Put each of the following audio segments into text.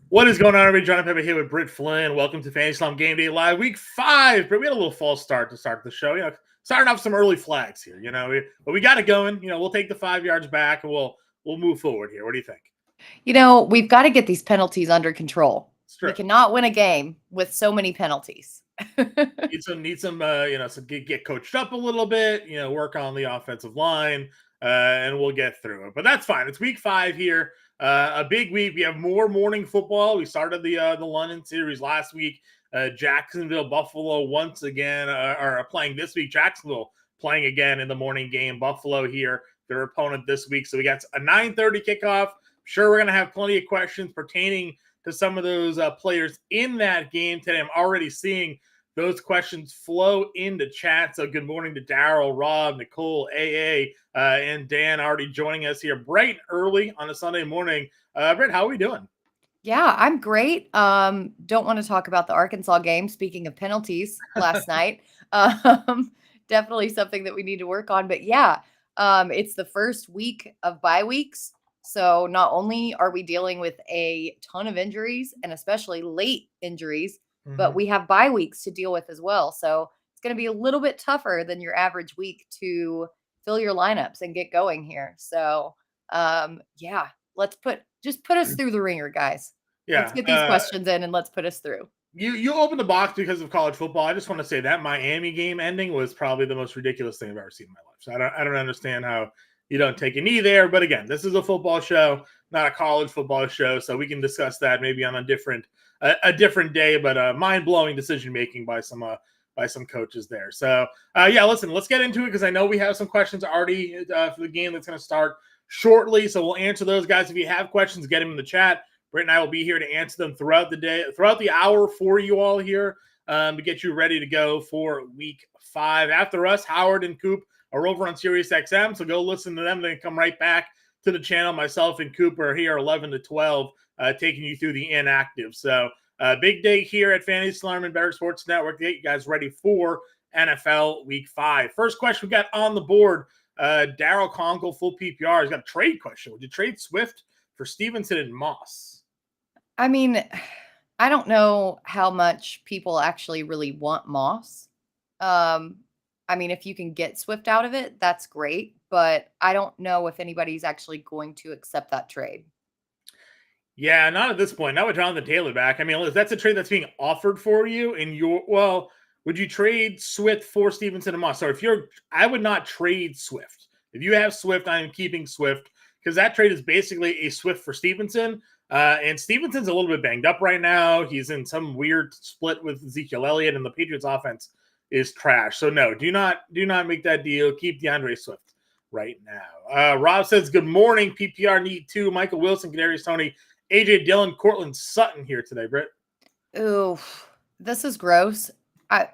What is going on, everybody? John Impemba here with Britt, Flinn. Welcome to Fantasy Islam Game Day Live, Week 5. But we had a little false start to start the show. Starting off some early flags here. But we got it going. We'll take the 5 yards back and we'll move forward here. What do you think? We've got to get these penalties under control. We cannot win a game with so many penalties. need some get coached up a little bit. Work on the offensive line, and we'll get through it. But that's fine. It's Week 5 here. A big week. We have more morning football. We started the London series last week. Jacksonville, Buffalo once again are playing this week. Jacksonville playing again in the morning game. Buffalo here, their opponent this week. So we got a 9:30 kickoff. Sure, we're going to have plenty of questions pertaining to some of those players in that game today. I'm already seeing those questions flow into chat. So good morning to Daryl, Rob, Nicole, AA, and Dan already joining us here bright and early on a Sunday morning. Britt, how are we doing? Yeah, I'm great. Don't want to talk about the Arkansas game. Speaking of penalties last night, definitely something that we need to work on. But yeah, it's the first week of bye weeks. So not only are we dealing with a ton of injuries and especially late injuries, but we have bye weeks to deal with as well. So it's going to be a little bit tougher than your average week to fill your lineups and get going here. So yeah, just put us through the ringer, guys. Yeah, let's get these questions in and let's put us through. You opened the box because of college football. I just want to say that Miami game ending was probably the most ridiculous thing I've ever seen in my life. So I don't understand how you don't take a knee there. But again, this is a football show, not a college football show. So we can discuss that maybe on a different day. But mind blowing decision making by some coaches there. So yeah, listen, let's get into it because I know we have some questions already for the game that's going to start shortly. So we'll answer those, guys. If you have questions, get them in the chat. Britt and I will be here to answer them throughout the day, throughout the hour for you all here to get you ready to go for Week 5. After us, Howard and Coop are over on Sirius XM, so go listen to them. Then come right back to the channel. Myself and Coop are here 11 to 12, taking you through the inactive. So big day here at Fantasy Alarm and Better Sports Network to get you guys ready for NFL Week 5. First question we got on the board, Daryl Conkle, full PPR. He's got a trade question. Would you trade Swift for Stevenson and Moss? I mean, I don't know how much people actually really want Moss. I mean, if you can get Swift out of it, that's great. But I don't know if anybody's actually going to accept that trade. Yeah, not at this point. Not with Jonathan Taylor back. I mean, that's a trade that's being offered for you. And would you trade Swift for Stevenson and Moss? So I would not trade Swift. If you have Swift, I am keeping Swift because that trade is basically a Swift for Stevenson. And Stevenson's a little bit banged up right now. He's in some weird split with Ezekiel Elliott, and the Patriots offense is trash. So no, do not make that deal. Keep DeAndre Swift right now. Rob says, good morning. PPR need 2. Michael Wilson, Kadarius Toney, AJ Dillon, Cortland Sutton here today, Britt. Ooh, this is gross.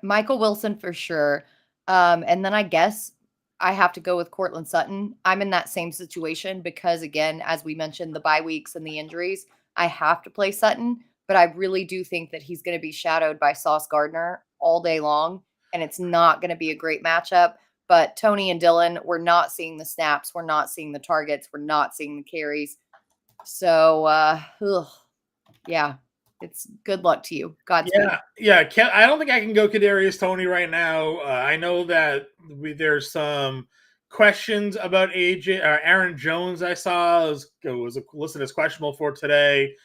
Michael Wilson for sure. And then I guess I have to go with Cortland Sutton. I'm in that same situation because, again, as we mentioned, the bye weeks and the injuries, I have to play Sutton. But I really do think that he's going to be shadowed by Sauce Gardner all day long, and it's not going to be a great matchup. But Toney and Dillon, we're not seeing the snaps. We're not seeing the targets. We're not seeing the carries. So, yeah, it's good luck to you. Godspeed. Yeah. I don't think I can go Kadarius Toney right now. I know that there's some questions about Aaron Jones. I saw was listed as questionable for today.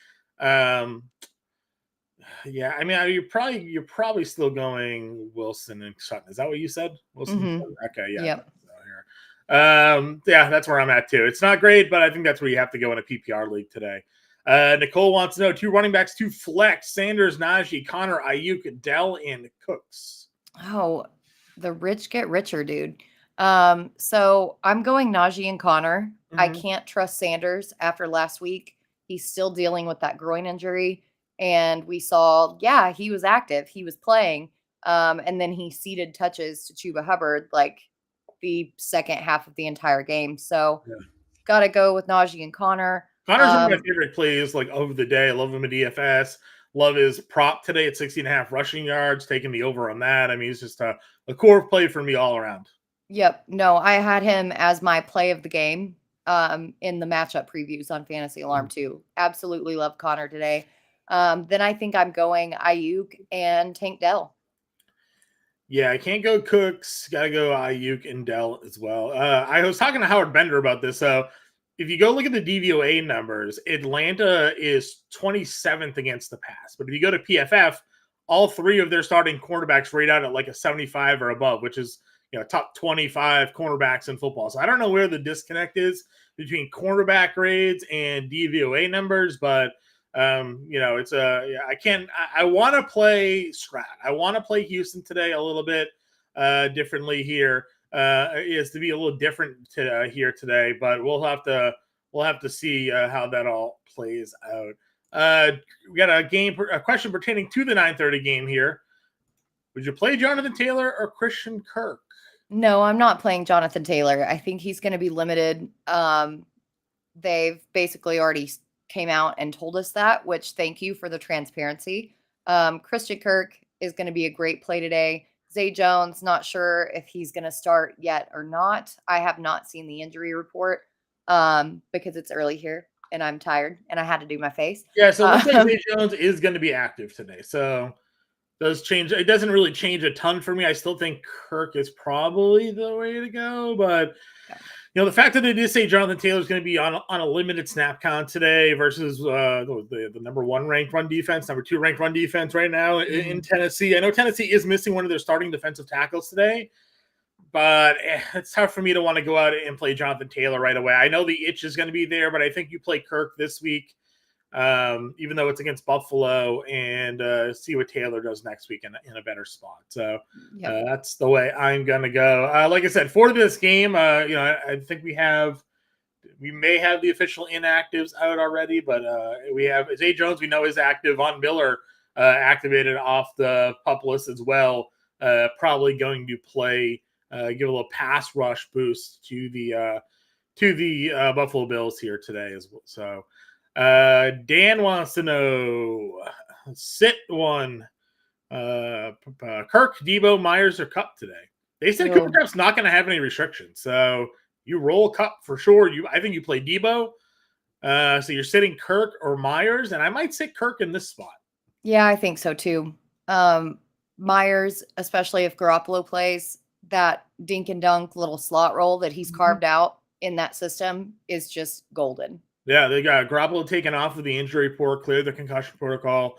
Yeah, I mean, you're probably still going Wilson and Sutton. Is that what you said? Wilson. Mm-hmm. Okay, yeah. Yep. Yeah, that's where I'm at too. It's not great, but I think that's where you have to go in a PPR league today. Nicole wants to know 2 running backs, 2 flex: Sanders, Najee, Connor, Ayuk, Dell, and Cooks. Oh, the rich get richer, dude. So I'm going Najee and Connor. Mm-hmm. I can't trust Sanders after last week. He's still dealing with that groin injury. And we saw, yeah, he was active. He was playing. And then he ceded touches to Chuba Hubbard like the second half of the entire game. So got to go with Najee and Connor. Connor's one of my favorite plays of the day. I love him in DFS. Love his prop today at 16.5 rushing yards, taking the over on that. I mean, he's just a core play for me all around. Yep. No, I had him as my play of the game in the matchup previews on Fantasy Alarm too. Absolutely love Connor today. Then I think I'm going Ayuk and Tank Dell. Yeah, I can't go Cooks. Got to go Ayuk and Dell as well. I was talking to Howard Bender about this. So if you go look at the DVOA numbers, Atlanta is 27th against the pass. But if you go to PFF, all three of their starting cornerbacks rate out at like a 75 or above, which is top 25 cornerbacks in football. So I don't know where the disconnect is between cornerback grades and DVOA numbers, but it's I want to play Strat. I want to play Houston today a little bit differently here. Is to be a little different here today, but we'll have to see how that all plays out. We got a question pertaining to the 9:30 game here. Would you play Jonathan Taylor or Christian Kirk? No, I'm not playing Jonathan Taylor. I think he's going to be limited. They've basically already came out and told us that, which thank you for the transparency. Christian Kirk is going to be a great play today. Zay Jones, not sure if he's going to start yet or not. I have not seen the injury report because it's early here and I'm tired and I had to do my face. Yeah, so it looks like Zay Jones is going to be active today. So does change. It doesn't really change a ton for me. I still think Kirk is probably the way to go, but the fact that they did say Jonathan Taylor is going to be on a limited snap count today versus the number 1 ranked run defense, number 2 ranked run defense right now in Tennessee. I know Tennessee is missing one of their starting defensive tackles today, but it's tough for me to want to go out and play Jonathan Taylor right away. I know the itch is going to be there, but I think you play Kirk this week, even though it's against Buffalo, and see what Taylor does next week in a better spot. So that's the way I'm going to go. Like I said, for this game, I think we may have the official inactives out already, but we have Zay Jones. We know is active. Von Miller activated off the PUP list as well. Probably going to play, give a little pass rush boost to the Buffalo Bills here today as well. So. Dan wants to know, sit one, Kirk, Debo, Myers, or Cup today. They said Cooper Kupp's not going to have any restrictions, so you roll Cup for sure. I think you play Debo, so you're sitting Kirk or Myers, and I might sit Kirk in this spot. Yeah, I think so too. Myers, especially if Garoppolo plays, that dink and dunk little slot role that he's carved out in that system is just golden. Yeah, they got Garoppolo taken off of the injury report, cleared the concussion protocol.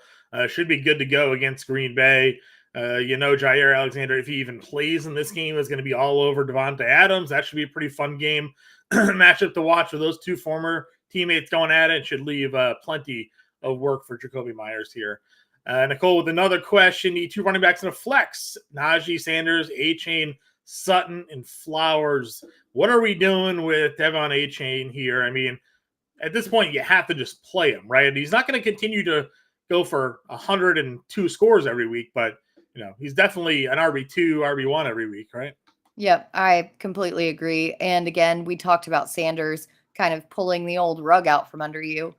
Should be good to go against Green Bay. Jair Alexander, if he even plays in this game, is going to be all over Devontae Adams. That should be a pretty fun game matchup to watch with those two former teammates going at it. Should leave plenty of work for Jacoby Myers here. Nicole with another question. Need 2 running backs in a flex. Najee, Sanders, A-Chain, Sutton, and Flowers. What are we doing with Devon A-Chain here? I mean, at this point, you have to just play him, right? He's not going to continue to go for 102 scores every week, but he's definitely an RB2, RB1 every week, right? Yep, I completely agree. And again, we talked about Sanders kind of pulling the old rug out from under you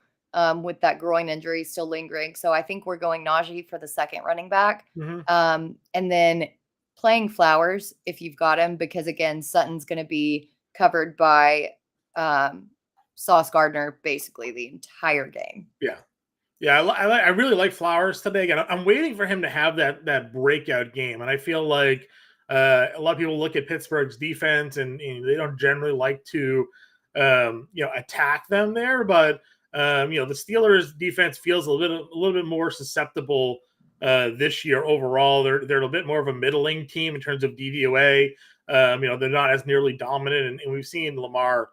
with that groin injury still lingering. So I think we're going Najee for the second running back. And then playing Flowers if you've got him, because again, Sutton's going to be covered by Sauce Gardner basically the entire game. Yeah, I really like Flowers today. Again, I'm waiting for him to have that breakout game, and I feel like a lot of people look at Pittsburgh's defense and they don't generally like to attack them there, but the Steelers' defense feels a little bit more susceptible this year overall. They're a bit more of a middling team in terms of DVOA. They're not as nearly dominant, and we've seen Lamar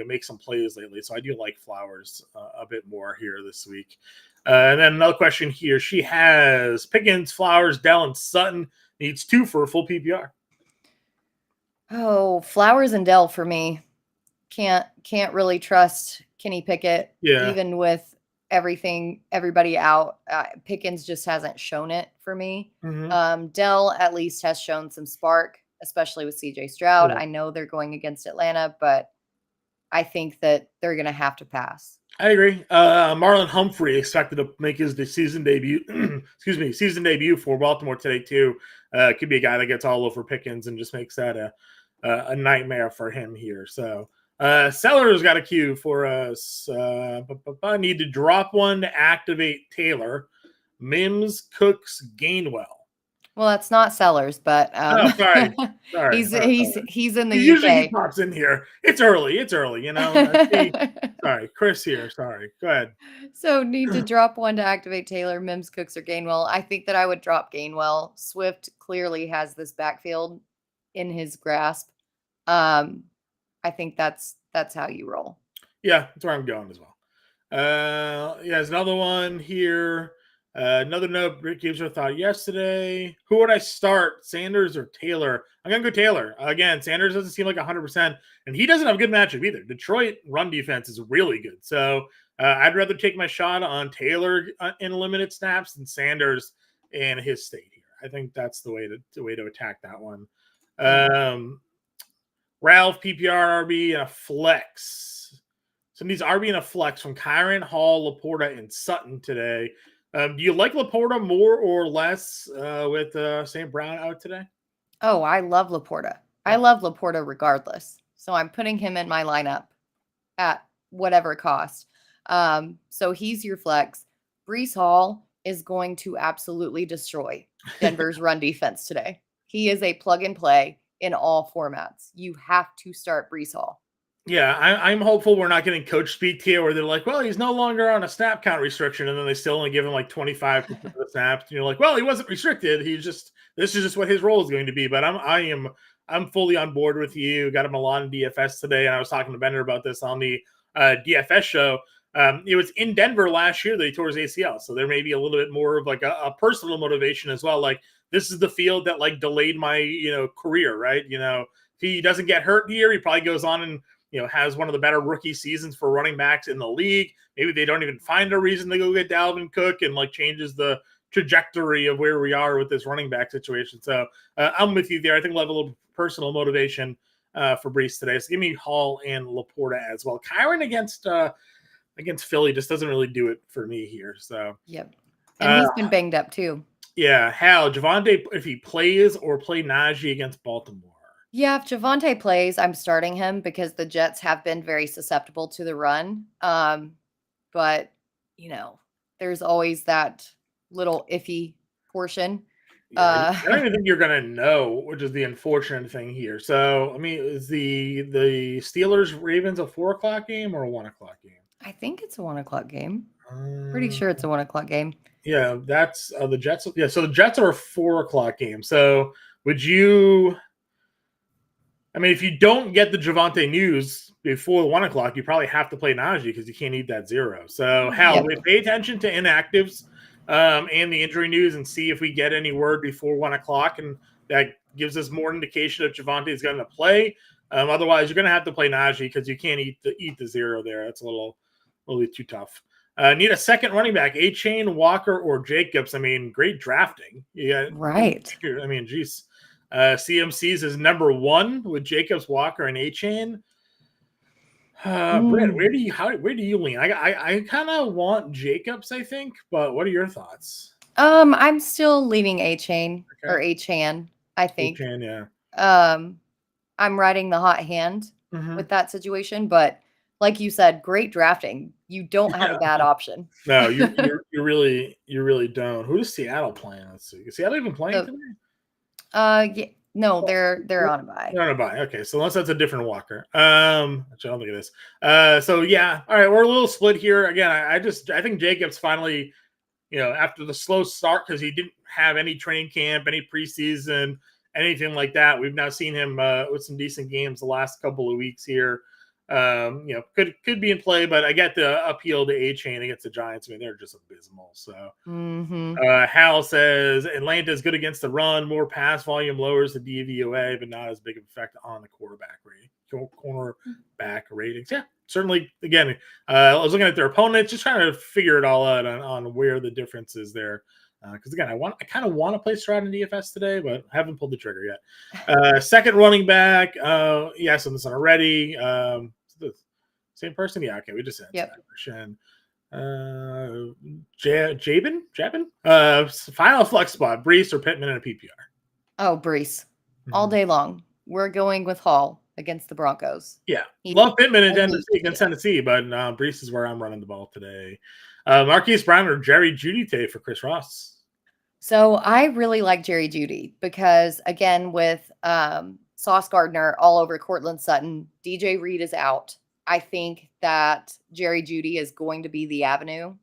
make some plays lately. So I do like Flowers a bit more here this week. And then another question here. She has Pickens, Flowers, Dell, and Sutton. Needs 2 for a full PPR. Oh, Flowers and Dell for me. Can't really trust Kenny Pickett. Yeah. Even with everybody out. Pickens just hasn't shown it for me. Dell at least has shown some spark, especially with CJ Stroud. I know they're going against Atlanta, but I think that they're going to have to pass. I agree. Marlon Humphrey expected to make his season debut. Season debut for Baltimore today too. Could be a guy that gets all over Pickens and just makes that a nightmare for him here. So Sellers got a queue for us. Need to drop one to activate Taylor. Mims, Cooks, Gainwell. Well, that's not Sellers, but Oh, sorry. he's in the Usually he UK. pops in here. It's early, you know. Sorry, Chris here. Sorry. Go ahead. So need to drop one to activate Taylor, Mims, Cooks, or Gainwell. I think that I would drop Gainwell. Swift clearly has this backfield in his grasp. I think that's how you roll. Yeah, that's where I'm going as well. There's another one here. Another note, Britt gives her thought yesterday. Who would I start, Sanders or Taylor? I'm going to go Taylor. Again, Sanders doesn't seem like 100%, and he doesn't have a good matchup either. Detroit run defense is really good. So I'd rather take my shot on Taylor in limited snaps than Sanders in his state here. I think that's the way to attack that one. Ralph, PPR, RB, and a flex. So these RB and a flex from Kyron, Hall, Laporta, and Sutton today. Do you like Laporta more or less with St. Brown out today? Oh, I love Laporta. I love Laporta regardless. So I'm putting him in my lineup at whatever cost. So he's your flex. Breece Hall is going to absolutely destroy Denver's run defense today. He is a plug and play in all formats. You have to start Breece Hall. Yeah, I'm hopeful we're not getting coach speak here where they're like, well, he's no longer on a snap count restriction, and then they still only give him like 25% of the snaps. And you're like, well, he wasn't restricted. This is just what his role is going to be. But I'm fully on board with you. Got him a lot in DFS today, and I was talking to Bender about this on the DFS show. It was in Denver last year that he tore his ACL, so there may be a little bit more of like a personal motivation as well. Like, this is the field that like delayed my career, right? If he doesn't get hurt here, he probably goes on and has one of the better rookie seasons for running backs in the league. Maybe they don't even find a reason to go get Dalvin Cook and like changes the trajectory of where we are with this running back situation. So I'm with you there. I think we'll have a little personal motivation for Breece today. So give me Hall and Laporta as well. Kyron against Philly just doesn't really do it for me here. So yep. And he's been banged up too. Yeah. Hal, Javonte, if he plays or play Najee against Baltimore. Yeah, if Javonte plays, I'm starting him because the Jets have been very susceptible to the run. But, there's always that little iffy portion. Yeah, I don't even think you're going to know, which is the unfortunate thing here. So, I mean, is the Steelers-Ravens a 4 o'clock game or a 1 o'clock game? I think it's a 1 o'clock game. Pretty sure it's a 1 o'clock game. Yeah, that's the Jets. Yeah, so the Jets are a 4 o'clock game. So, would you... I mean, if you don't get the Javonte news before 1 o'clock, you probably have to play Najee because you can't eat that 0. So, Hal, we pay attention to inactives and the injury news and see if we get any word before 1 o'clock, and that gives us more indication if Javonte is going to play. Otherwise, you're going to have to play Najee because you can't eat the 0 there. That's a little bit too tough. Need a second running back, A-Chain, Walker, or Jacobs. I mean, great drafting. Right. I mean, geez. CMC's is number 1 with Jacobs, Walker, and A-Chain. Britt, where do you lean? I kind of want Jacobs, I think, but what are your thoughts? I'm still leaning A-Chain or A-Chan, I think. A-Chan, yeah. I'm riding the hot hand with that situation, but like you said, great drafting. You don't have a bad option. No, you really don't. Who is Seattle playing? Let's see. Is Seattle even playing today? Yeah, no, they're on a bye. They're on a bye. Okay, so unless that's a different Walker. Which I don't think it is. So yeah, all right, we're a little split here. Again, I think Jacobs finally, after the slow start because he didn't have any training camp, any preseason, anything like that. We've now seen him with some decent games the last couple of weeks here. Could be in play, but I get the appeal to A-Chain against the Giants. I mean, they're just abysmal. So Hal says Atlanta is good against the run, more pass volume, lowers the DVOA, but not as big of an effect on the cornerback ratings. Yeah, certainly. Again, I was looking at their opponents, just trying to figure it all out on where the difference is there. Because again, I kind of want to play Stroud in DFS today, but haven't pulled the trigger yet. Second running back, yes, on this one already. The same person, yeah. Okay, we just said that question. Jabin. Final flex spot: Breece or Pittman in a PPR. Oh, Breece, all day long. We're going with Hall. against the Broncos. Yeah. He Love Pittman in only Tennessee against Tennessee, but Brees is where I'm running the ball today. Marquise Brown or Jerry Jeudy today for Chris Ross. So I really like Jerry Jeudy because, again, with Sauce Gardner all over Cortland Sutton, DJ Reed is out. I think that Jerry Jeudy is going to be the avenue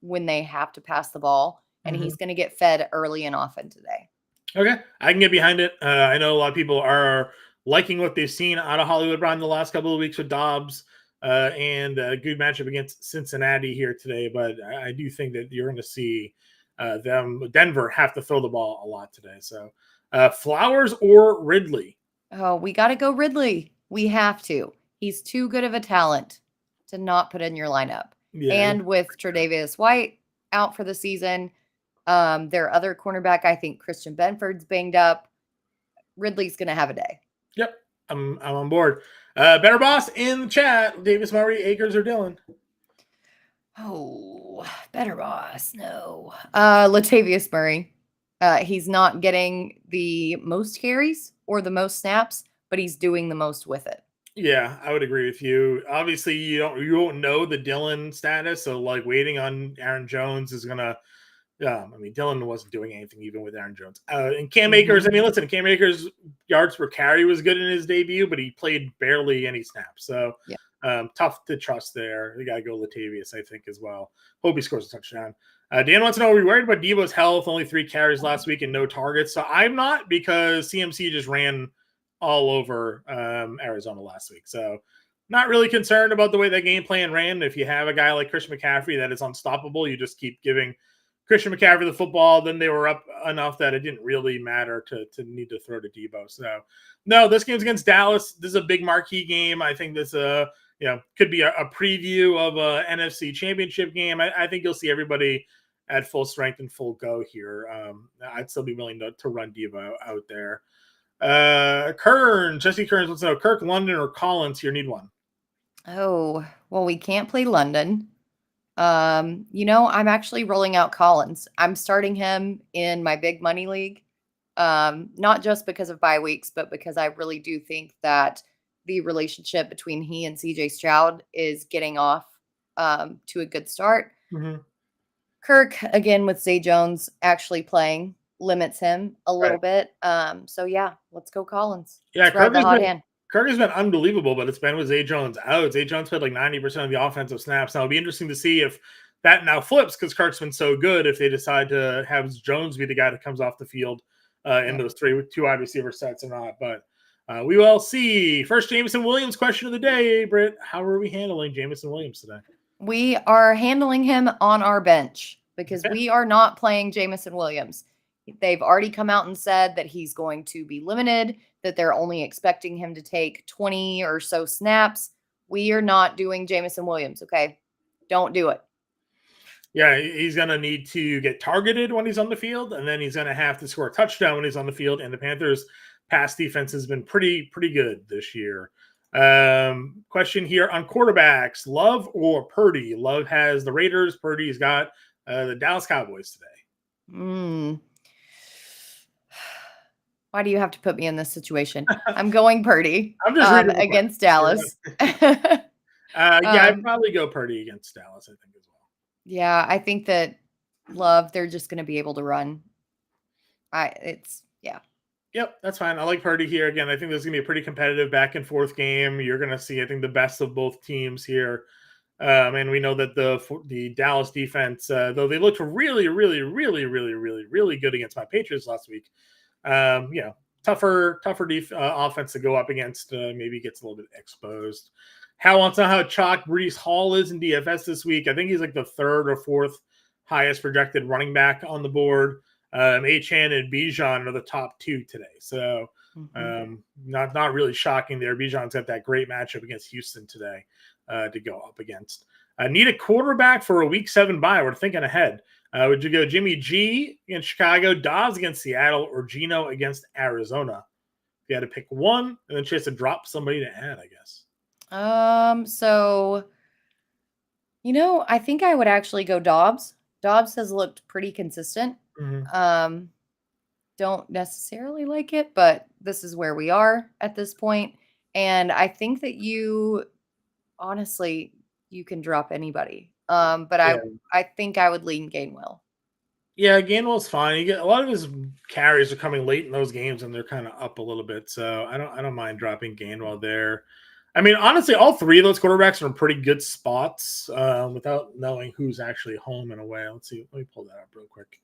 when they have to pass the ball, and he's going to get fed early and often today. Okay, I can get behind it. I know a lot of people are liking what they've seen out of Hollywood Brown the last couple of weeks with Dobbs and a good matchup against Cincinnati here today, but I do think that you're going to see Denver have to throw the ball a lot today. So Flowers or Ridley? Oh, we got to go Ridley. We have to. He's too good of a talent to not put in your lineup. Yeah, and with Tre'Davious White out for the season, their other cornerback, I think Christian Benford's banged up. Ridley's going to have a day. Yep, I'm on board. Better Boss in the chat. Davis Murray, Akers, or Dillon? Oh, Better Boss. No. Latavius Murray. He's not getting the most carries or the most snaps, but he's doing the most with it. Yeah, I would agree with you. Obviously, you won't know the Dillon status, so like waiting on Aaron Jones is gonna. Dillon wasn't doing anything even with Aaron Jones. And Cam Akers, listen, Cam Akers' yards per carry was good in his debut, but he played barely any snaps. So tough to trust there. You got to go Latavius, I think, as well. Hope he scores a touchdown. Dan wants to know, are we worried about Deebo's health? Only 3 carries last week and no targets. So I'm not, because CMC just ran all over Arizona last week. So not really concerned about the way that game plan ran. If you have a guy like Christian McCaffrey that is unstoppable, you just keep giving Christian McCaffrey the football, then they were up enough that it didn't really matter to need to throw to Deebo. So, no, this game's against Dallas. This is a big marquee game. I think this could be a preview of a NFC Championship game. I think you'll see everybody at full strength and full go here. I'd still be willing to run Deebo out there. Jesse Kearns wants to know, Kirk, London, or Collins here? Need one. Oh, well, we can't play London. I'm actually rolling out Collins. I'm starting him in my big money league. Not just because of bye weeks, but because I really do think that the relationship between he and CJ Stroud is getting off to a good start. Kirk, again, with Zay Jones actually playing, limits him a little bit. So yeah, let's go Collins. Yeah, Kirk has been unbelievable, but it's been with Zay Jones out. Zay Jones played like 90% of the offensive snaps. Now it'll be interesting to see if that now flips, because Kirk's been so good, if they decide to have Jones be the guy that comes off the field in those 2 wide receiver sets or not. But we will see. First, Jameson Williams question of the day, Britt. How are we handling Jameson Williams today? We are handling him on our bench because we are not playing Jameson Williams. They've already come out and said that he's going to be limited, that they're only expecting him to take 20 or so snaps. We are not doing Jameson Williams, okay? Don't do it. Yeah, he's going to need to get targeted when he's on the field, and then he's going to have to score a touchdown when he's on the field, and the Panthers' pass defense has been pretty good this year. Question here on quarterbacks, Love or Purdy? Love has the Raiders. Purdy's got the Dallas Cowboys today. Why do you have to put me in this situation? I'm going Purdy. I'm just against Dallas. I'd probably go Purdy against Dallas, I think, as well. Yeah, I think that Love, they're just going to be able to run. Yep, that's fine. I like Purdy here. Again, I think there's going to be a pretty competitive back and forth game. You're going to see, I think, the best of both teams here. And we know that the Dallas defense, though they looked really good against my Patriots last week, tougher offense to go up against. Maybe gets a little bit exposed. Hal wants to know how chalk Breece Hall is in DFS this week. I think he's like the 3rd or 4th highest projected running back on the board. Achane and Bijan are the top 2 today. So not really shocking there. Bijan's got that great matchup against Houston today to go up against. Need a quarterback for a week 7 bye. We're thinking ahead. Would you go Jimmy G against Chicago, Dobbs against Seattle, or Geno against Arizona? You had to pick one, and then she has to drop somebody to add, I guess. So, I think I would actually go Dobbs. Dobbs has looked pretty consistent. Don't necessarily like it, but this is where we are at this point. And I think that honestly, you can drop anybody. But I think I would lean Gainwell. Yeah, Gainwell's fine. You get a lot of his carries are coming late in those games, and they're kind of up a little bit. So I don't mind dropping Gainwell there. I mean, honestly, all three of those quarterbacks are in pretty good spots without knowing who's actually home and away. Let's see. Let me pull that up real quick.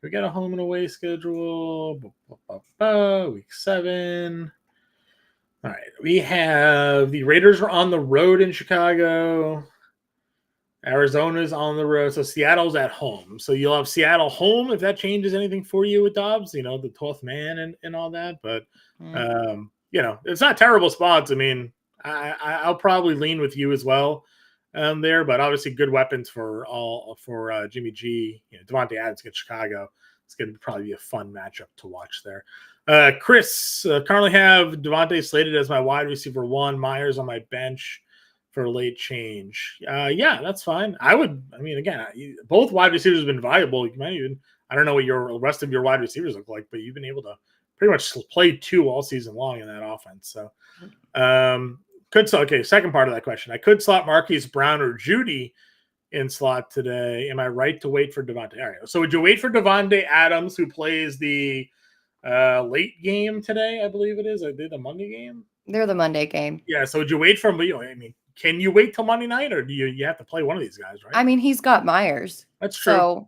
We got a home and away schedule. Week 7. All right. We have the Raiders are on the road in Chicago. Arizona's on the road. So Seattle's at home. So you'll have Seattle home if that changes anything for you with Dobbs, the 12th man and all that. But, it's not terrible spots. I mean, I'll probably lean with you as well there, but obviously good weapons for Jimmy G. Devontae Adams against Chicago. It's going to probably be a fun matchup to watch there. Chris, currently have Devontae slated as my wide receiver 1, Myers on my bench for late change. Yeah, that's fine. Again, both wide receivers have been valuable. You might even, I don't know what your rest of your wide receivers look like, but you've been able to pretty much play 2 all season long in that offense. So, second part of that question. I could slot Marquise Brown or Judy in slot today. Am I right to wait for Devontae? All right. So would you wait for Devontae Adams, who plays the late game today? I believe it is. I did the Monday game. They're the Monday game. Yeah. So would you wait for him? Can you wait till Monday night, or do you have to play one of these guys? Right. I mean, he's got Myers. That's true.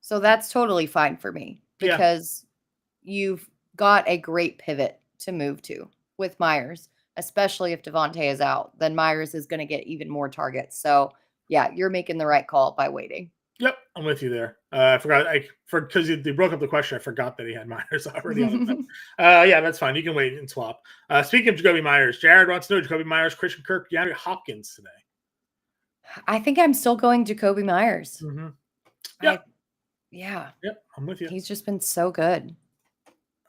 So that's totally fine for me because you've got a great pivot to move to with Myers, especially if Devontae is out. Then Myers is going to get even more targets. So yeah, you're making the right call by waiting. Yep, I'm with you there. I forgot because they broke up the question. I forgot that he had Myers already on the yeah, that's fine. You can wait and swap. Speaking of Jacoby Myers, Jared wants to know Jacoby Myers, Christian Kirk, DeAndre Hopkins today. I think I'm still going Jacoby Myers. Mm-hmm. Yeah. Yep, I'm with you. He's just been so good.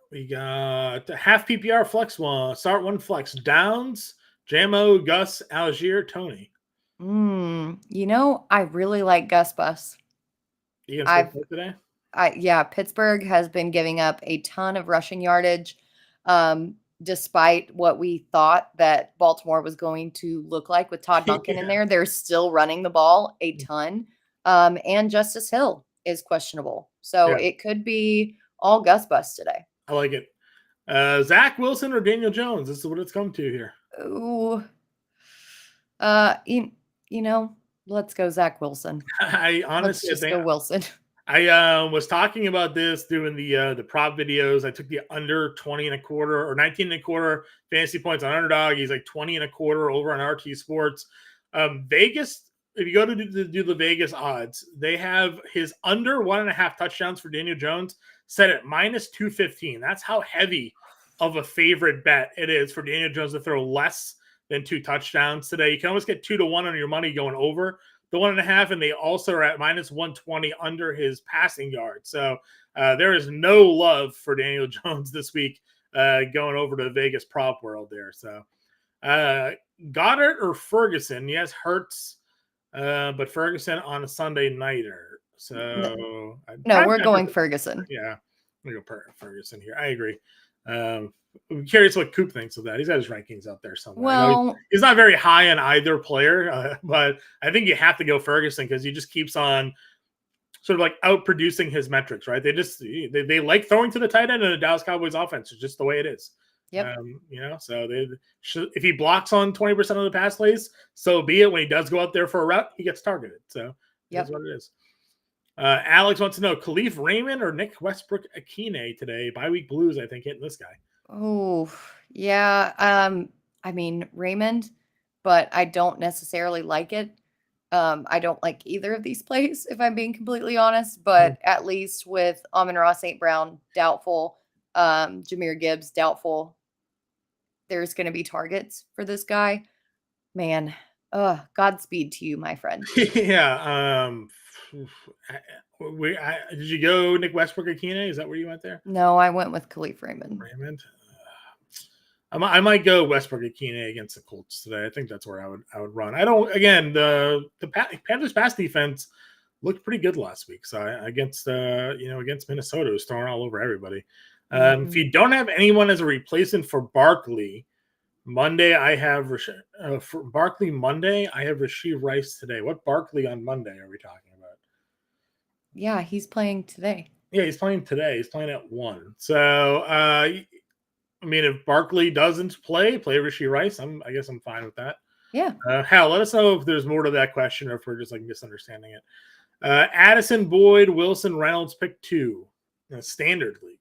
We got half PPR flex one. Start one flex. Downs, Jamo, Gus, Algier, Tony. I really like Gus Bus. You gonna start today? Pittsburgh has been giving up a ton of rushing yardage, despite what we thought that Baltimore was going to look like with Todd Monken in there. They're still running the ball a ton, and Justice Hill is questionable, so it could be all Gus Bus today. I like it. Zach Wilson or Daniel Jones? This is what it's come to here. Ooh. Let's go Zach Wilson. I honestly think go Wilson. I was talking about this doing the prop videos. I took the under 20.25 or 19.25 fantasy points on Underdog. He's like 20.25 over on RT Sports. Vegas, if you go to do the Vegas odds, they have his under 1.5 touchdowns for Daniel Jones set at minus 215. That's how heavy of a favorite bet it is for Daniel Jones to throw less than 2 touchdowns today. You can almost get 2 to 1 on your money going over the 1.5, and they also are at minus 120 under his passing yard. So there is no love for Daniel Jones this week going over to the Vegas prop world there. So Goddard or Ferguson? Yes, Hurts, but Ferguson on a Sunday nighter. So no, we're going Ferguson. Yeah, I'm gonna go Ferguson here. I agree. I'm curious what Coop thinks of that. He's got his rankings out there somewhere. Well, he's not very high on either player, but I think you have to go Ferguson because he just keeps on sort of like outproducing his metrics, right? They like throwing to the tight end in the Dallas Cowboys offense. It's just the way it is. Yep. So if he blocks on 20% of the pass plays, so be it. When he does go out there for a route, he gets targeted. So that's what it is. Alex wants to know Khalif Raymond or Nick Westbrook Akine today. Bye-week blues, I think, hitting this guy. Oh, yeah. I mean, Raymond, but I don't necessarily like it. I don't like either of these plays, if I'm being completely honest, but at least with Amon-Ra St. Brown, doubtful. Jahmyr Gibbs, doubtful. There's going to be targets for this guy. Man, Godspeed to you, my friend. Yeah. Did you go Nick Westbrook Akine? Is that where you went there? No, I went with Khalif Raymond. I might go Westbrook Akine against the Colts today. I think that's where I would run. I don't. Again, the Panthers pass defense looked pretty good last week. So against Minnesota, it was throwing all over everybody. If you don't have anyone as a replacement for Barkley, Monday, I have for Barkley Monday. I have Rashee Rice today. What Barkley on Monday are we talking about? Yeah, he's playing today. Yeah, he's playing today. He's playing at 1. So, I mean, if Barkley doesn't play Rashee Rice, I guess I'm fine with that. Yeah. Hal, let us know if there's more to that question or if we're just like misunderstanding it. Addison, Boyd, Wilson, Reynolds, pick 2. Standard league.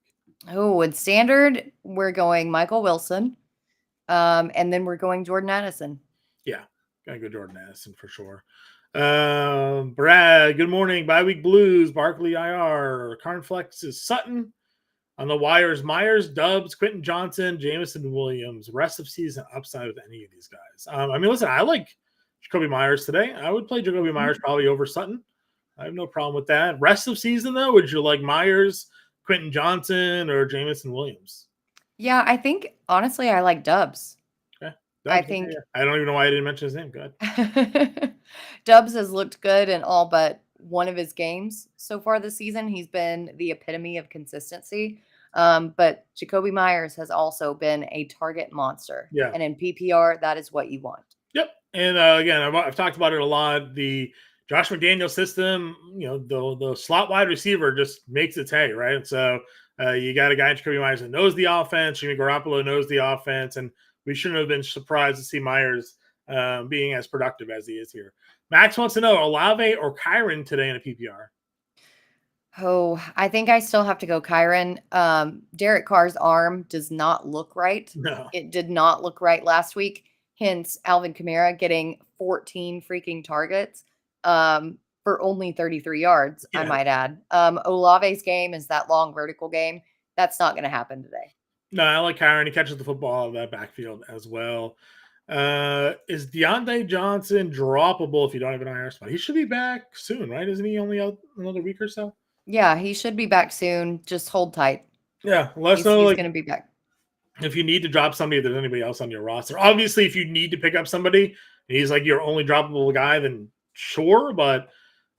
Oh, in standard, we're going Michael Wilson. And then we're going Jordan Addison. Yeah, gotta go Jordan Addison for sure. Brad, good morning. Bye week blues, Barkley IR, Carnflex is Sutton. On the wires, Myers, Dubs, Quentin Johnson, Jamison Williams. Rest of season upside with any of these guys. I mean, listen, I like Jacoby Myers today. I would play Jacoby Myers probably over Sutton. I have no problem with that. Rest of season, though, would you like Myers, Quentin Johnson, or Jamison Williams? Yeah, I think, honestly, I like Dubs. Okay. I think. Yeah. I don't even know why I didn't mention his name. Go ahead. Dubs has looked good in all but one of his games so far this season. He's been the epitome of consistency. But Jacoby Myers has also been a target monster. Yeah. And in PPR, that is what you want. Yep. And again, I've talked about it a lot. The Josh McDaniel system, the slot wide receiver just makes its hay, right? So you got a guy in Jacoby Myers that knows the offense. Jimmy Garoppolo knows the offense. And we shouldn't have been surprised to see Myers being as productive as he is here. Max wants to know, Olave or Kyron today in a PPR? Oh, I think I still have to go Kyron. Derek Carr's arm does not look right. No. It did not look right last week. Hence, Alvin Kamara getting 14 freaking targets for only 33 yards, I might add. Olave's game is that long vertical game. That's not going to happen today. No, I like Kyron. He catches the football out of that backfield as well. Is Deontay Johnson droppable if you don't have an IR spot? He should be back soon, right? Isn't he only out another week or so? Yeah, he should be back soon. Just hold tight. Yeah, let us know. He's going to be back. If you need to drop somebody, if there's anybody else on your roster. Obviously, if you need to pick up somebody, and he's like your only droppable guy, then sure. But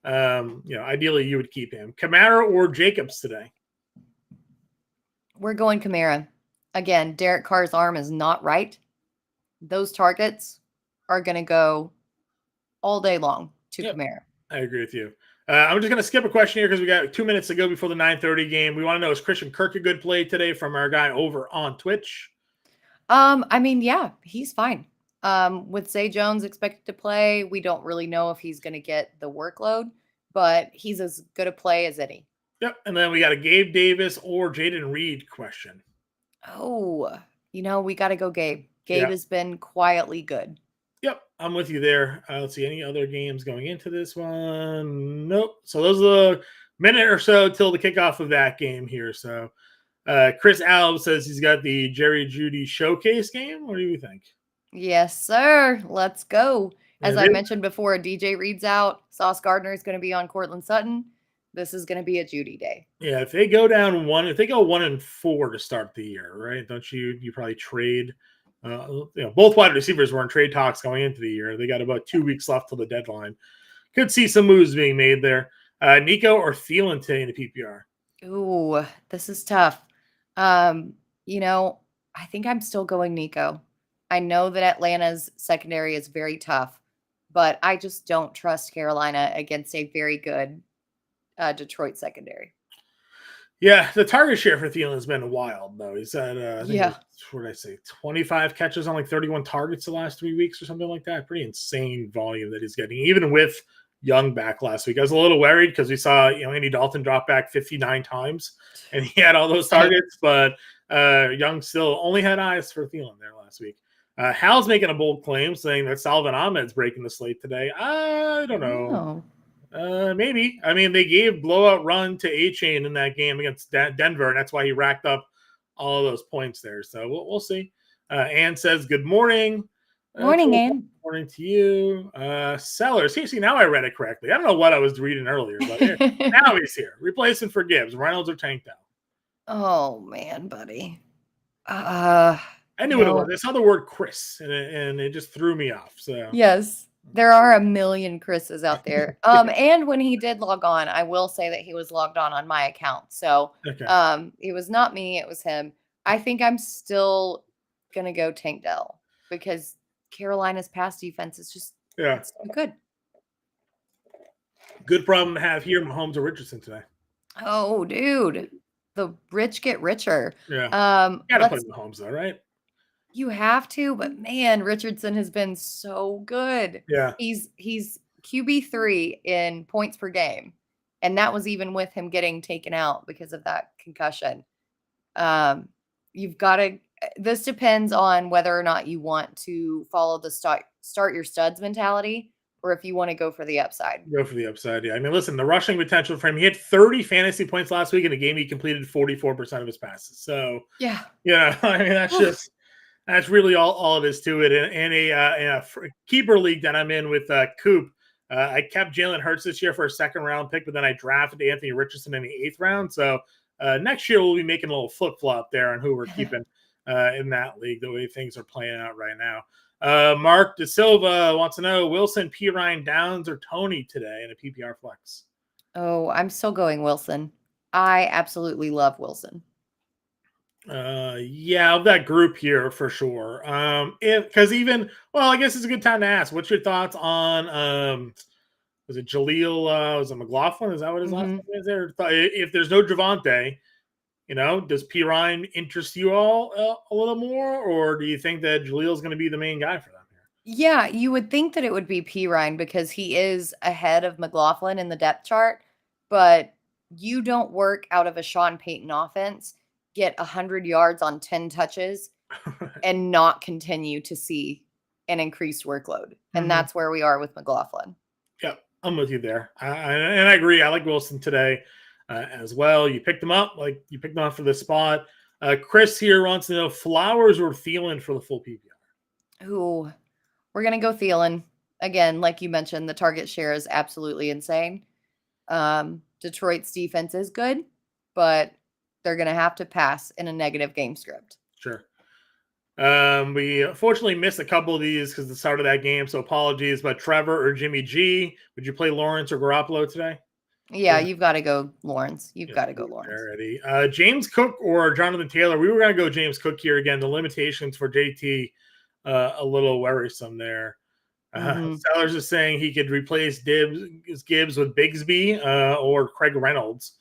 ideally, you would keep him. Kamara or Jacobs today? We're going Kamara. Again, Derek Carr's arm is not right. Those targets are going to go all day long to Kamara. I agree with you. I'm just going to skip a question here because we got 2 minutes to go before the 9:30 game. We want to know, is Christian Kirk a good play today from our guy over on Twitch? I mean, yeah, he's fine. With Zay Jones expected to play, we don't really know if he's going to get the workload, but he's as good a play as any. Yep. And then we got a Gabe Davis or Jaden Reed question. Oh, we got to go Gabe. Gabe has been quietly good. Yep, I'm with you there. Let's see, any other games going into this one? Nope. So those are a minute or so till the kickoff of that game here. So Chris Alves says he's got the Jerry Jeudy showcase game. What do you think? Yes, sir. Let's go. As I mentioned before, DJ Reed's out. Sauce Gardner is going to be on Cortland Sutton. This is going to be a Jeudy day. Yeah, if they go down 1-4 to start the year, right? Don't you probably trade? Both wide receivers were in trade talks going into the year. They got about 2 weeks left till the deadline. Could see some moves being made there. Nico or Thielen today in the PPR? Ooh, this is tough. I think I'm still going Nico. I know that Atlanta's secondary is very tough, but I just don't trust Carolina against a very good Detroit secondary. Yeah, the target share for Thielen has been wild, though. He's at, what did I say, 25 catches on like 31 targets the last 3 weeks or something like that. Pretty insane volume that he's getting, even with Young back last week. I was a little worried because we saw, Andy Dalton drop back 59 times, and he had all those targets, but Young still only had eyes for Thielen there last week. Hal's making a bold claim saying that Salvin Ahmed's breaking the slate today. I don't know. Maybe. I mean, they gave blowout run to A-Chain in that game against Denver, and that's why he racked up all of those points there. So we'll see. Ann says, good morning. Morning, Ann. Morning to you. Sellers. See, now I read it correctly. I don't know what I was reading earlier, but now he's here. Replacing for Gibbs. Reynolds or Tank down. Oh, man, buddy. I knew what it was. I saw the word Chris, and it just threw me off. So yes. There are a million Chris's out there. And when he did log on, I will say that he was logged on my account. So it was not me, it was him. I think I'm still gonna go Tank Dell. because Carolina's pass defense is just it's so good. Good problem to have here. Mahomes or Richardson today. Oh, dude. The rich get richer. Yeah. Gotta play Mahomes though, right? You have to, but man, Richardson has been so good. Yeah. He's QB3 in points per game. And that was even with him getting taken out because of that concussion. You've got to this depends on whether or not you want to follow the start your studs mentality or if you want to go for the upside. Go for the upside, yeah. I mean, listen, the rushing potential for him, he had 30 fantasy points last week in a game. He completed 44% of his passes. So, yeah, I mean, that's really all it is to it. In a keeper league that I'm in with Coop, I kept Jalen Hurts this year for a second round pick, but then I drafted Anthony Richardson in the 8th round. So next year we'll be making a little flip flop there on who we're keeping in that league, the way things are playing out right now. Mark De Silva wants to know Wilson, P. Ryan, Downs, or Tony today in a PPR flex. Oh, I'm still going Wilson. I absolutely love Wilson. Yeah, of that group here for sure. I guess it's a good time to ask. What's your thoughts on was it Jaleel? Was it McLaughlin? Is that what his last name is? There, if there's no Javonte, does P. Ryan interest you all a little more, or do you think that Jaleel's going to be the main guy for them here? Yeah, you would think that it would be P. Ryan because he is ahead of McLaughlin in the depth chart, but you don't work out of a Sean Payton offense, get 100 yards on 10 touches, and not continue to see an increased workload. And that's where we are with McLaughlin. Yeah, I'm with you there. And I agree. I like Wilson today as well. You picked him up, for the spot. Chris here wants to know Flowers or Thielen for the full PPR. Ooh, we're going to go Thielen. Again, like you mentioned, the target share is absolutely insane. Detroit's defense is good, but they're going to have to pass in a negative game script. Sure. We unfortunately missed a couple of these because the start of that game, so apologies. But Trevor or Jimmy G, would you play Lawrence or Garoppolo today? Yeah, you've got to go Lawrence. You've got to go Lawrence. Already. James Cook or Jonathan Taylor? We were going to go James Cook here again. The limitations for JT a little worrisome there. Sellers is saying he could replace Gibbs with Bigsby or Craig Reynolds.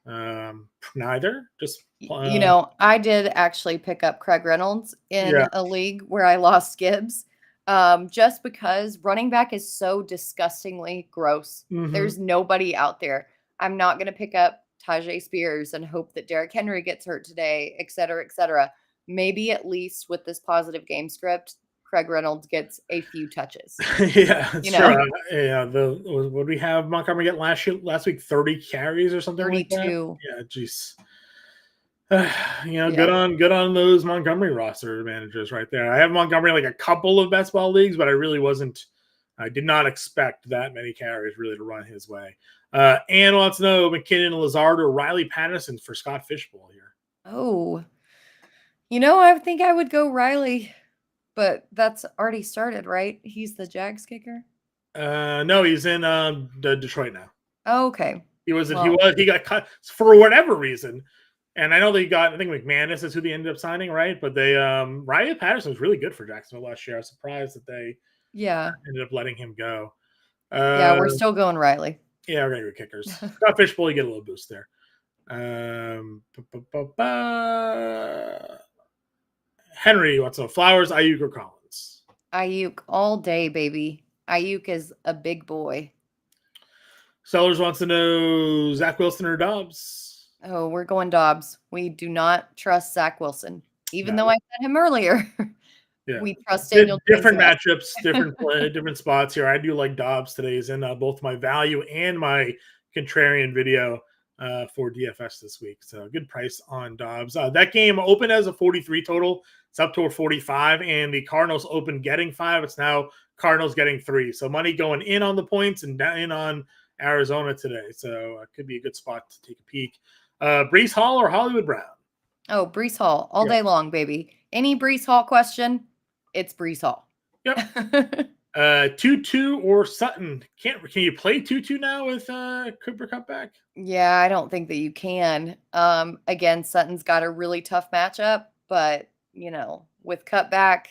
Neither. Just I did actually pick up Craig Reynolds in a league where I lost Gibbs. Just because running back is so disgustingly gross. There's nobody out there. I'm not going to pick up Tajay Spears and hope that Derrick Henry gets hurt today, et cetera, et cetera. Maybe at least with this positive game script, Craig Reynolds gets a few touches. Yeah, sure. Yeah, what did we have Montgomery get last week? 30 carries or something 32. Like that? Yeah, jeez. Good on those Montgomery roster managers right there. I have Montgomery like a couple of best ball leagues, but I did not expect that many carries really to run his way. Ann wants to know McKinnon, Lazard, or Riley Patterson for Scott Fishbowl here. Oh, I think I would go Riley, but that's already started, right? He's the Jags kicker. No, he's in Detroit now. Oh, okay. He got cut for whatever reason. And I know I think McManus is who they ended up signing, right? But Riley Patterson was really good for Jacksonville last year. I was surprised that they ended up letting him go. We're still going Riley. Yeah, we're going to go kickers. Scott Fishbowl, you get a little boost there. Henry wants to know Flowers, Ayuk, or Collins? Ayuk all day, baby. Ayuk is a big boy. Sellers wants to know Zach Wilson or Dobbs? Oh, we're going Dobbs. We do not trust Zach Wilson, even though I said him earlier. Yeah. We trust Daniel. Different matchups, different spots here. I do like Dobbs today. He's in both my value and my contrarian video for DFS this week. So good price on Dobbs. That game opened as a 43 total. It's up to a 45, and the Cardinals opened getting 5. It's now Cardinals getting 3. So money going in on the points and in on Arizona today. So it could be a good spot to take a peek. Breece Hall or Hollywood Brown? Oh, Breece Hall all day long, baby. Any Breece Hall question, it's Breece Hall. Yep. Tutu or Sutton? Can you play Tutu now with Cooper Kupp back? Yeah, I don't think that you can. Again, Sutton's got a really tough matchup, but with Kupp back,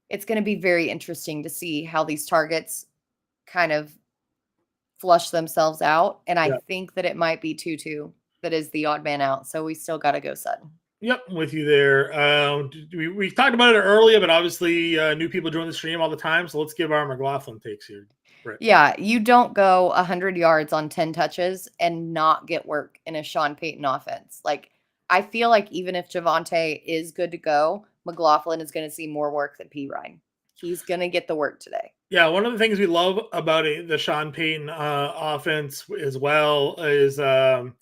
it's going to be very interesting to see how these targets kind of flush themselves out. And I think that it might be Tutu that is the odd man out. So we still got to go Sutton. Yep, I'm with you there. We talked about it earlier, but obviously new people join the stream all the time. So let's give our McLaughlin takes here. Britt. Yeah, you don't go 100 yards on 10 touches and not get work in a Sean Payton offense. Like, I feel like even if Javonte is good to go, McLaughlin is going to see more work than P. Ryan. He's going to get the work today. Yeah, one of the things we love about the Sean Payton offense as well is the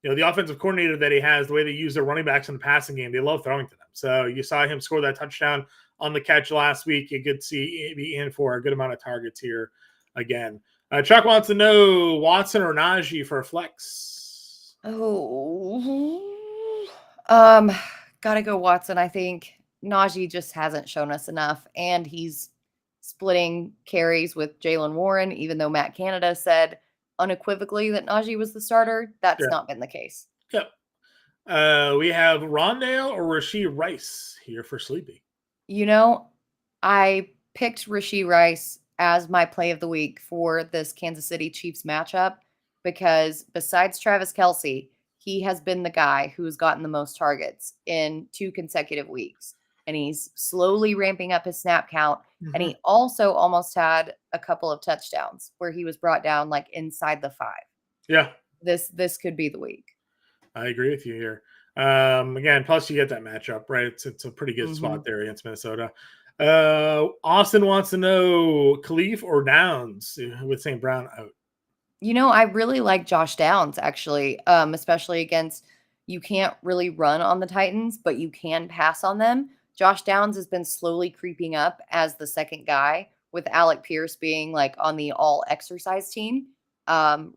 offensive coordinator that he has, the way they use their running backs in the passing game, they love throwing to them. So you saw him score that touchdown on the catch last week. You could see be in for a good amount of targets here again. Chuck wants to know Watson or Najee for a flex. Gotta go Watson. I think Najee just hasn't shown us enough, and he's splitting carries with Jaylen Warren, even though Matt Canada said unequivocally that Najee was the starter. That's not been the case. Yep. We have Rondale or Rashee Rice here for Sleepy. I picked Rashee Rice as my play of the week for this Kansas City Chiefs matchup because besides Travis Kelce, he has been the guy who's gotten the most targets in 2 consecutive weeks. And he's slowly ramping up his snap count. Mm-hmm. And he also almost had a couple of touchdowns where he was brought down like inside the 5. Yeah. This could be the week. I agree with you here. Again, plus you get that matchup, right? It's a pretty good spot there against Minnesota. Austin wants to know Khalif or Downs with St. Brown out. I really like Josh Downs, actually, especially against you can't really run on the Titans, but you can pass on them. Josh Downs has been slowly creeping up as the second guy, with Alec Pierce being like on the all exercise team.